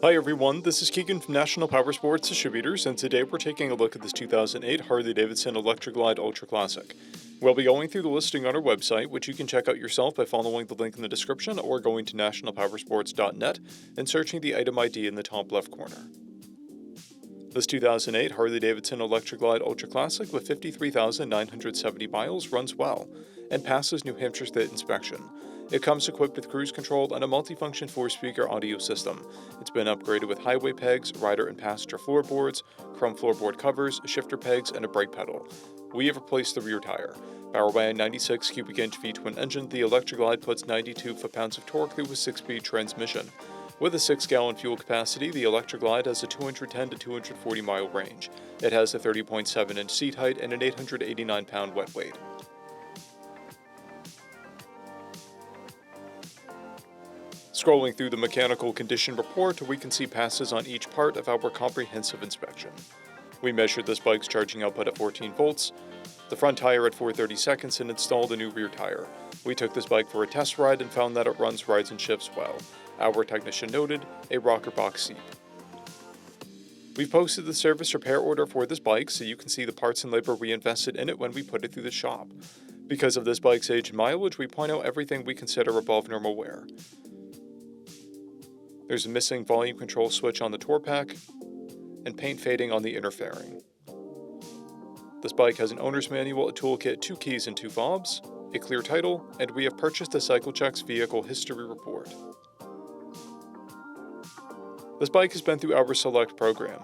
Hi everyone, this is Keegan from National Powersports Distributors, and today we're taking a look at this 2008 Harley-Davidson Electra Glide Ultra Classic. We'll be going through the listing on our website, which you can check out yourself by following the link in the description or going to nationalpowersports.net and searching the item ID in the top left corner. This 2008 Harley-Davidson Electra Glide Ultra Classic with 53,970 miles runs well and passes New Hampshire State inspection. It comes equipped with cruise control and a multifunction 4-speaker audio system. It's been upgraded with highway pegs, rider and passenger floorboards, chrome floorboard covers, shifter pegs, and a brake pedal. We have replaced the rear tire. Powered by a 96 cubic inch V-twin engine, the Electra Glide puts 92 foot-pounds of torque through a 6-speed transmission. With a 6-gallon fuel capacity, the Electra Glide has a 210 to 240 mile range. It has a 30.7 inch seat height and an 889 pound wet weight. Scrolling through the mechanical condition report, we can see passes on each part of our comprehensive inspection. We measured this bike's charging output at 14 volts, the front tire at 4/30 seconds, and installed a new rear tire. We took this bike for a test ride and found that it runs, rides, and shifts well. Our technician noted a rocker box seat. We've posted the service repair order for this bike so you can see the parts and labor we invested in it when we put it through the shop. Because of this bike's age and mileage, we point out everything we consider above normal wear. There's a missing volume control switch on the tour pack, and paint fading on the inner fairing. This bike has an owner's manual, a toolkit, 2 keys and 2 fobs, a clear title, and we have purchased a CycleCheck's vehicle history report. This bike has been through our Select program.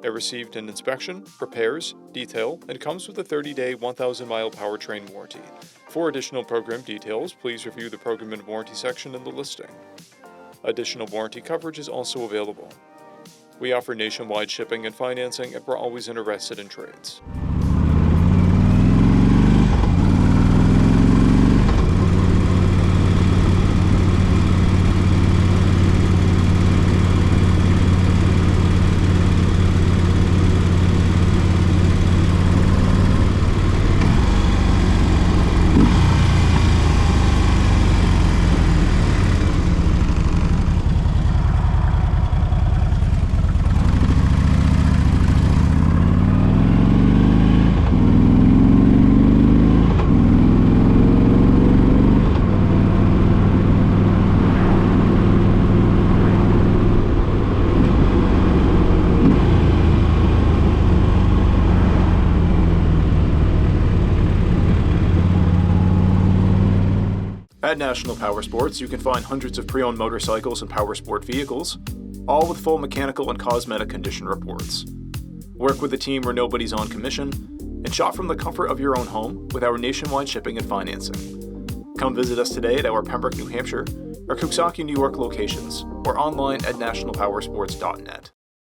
It received an inspection, repairs, detail, and comes with a 30-day, 1,000-mile powertrain warranty. For additional program details, please review the program and warranty section in the listing. Additional warranty coverage is also available. We offer nationwide shipping and financing, and we're always interested in trades. At National Powersports, you can find hundreds of pre-owned motorcycles and powersport vehicles, all with full mechanical and cosmetic condition reports. Work with a team where nobody's on commission, and shop from the comfort of your own home with our nationwide shipping and financing. Come visit us today at our Pembroke, New Hampshire, or Coxsackie, New York locations, or online at nationalpowersports.net.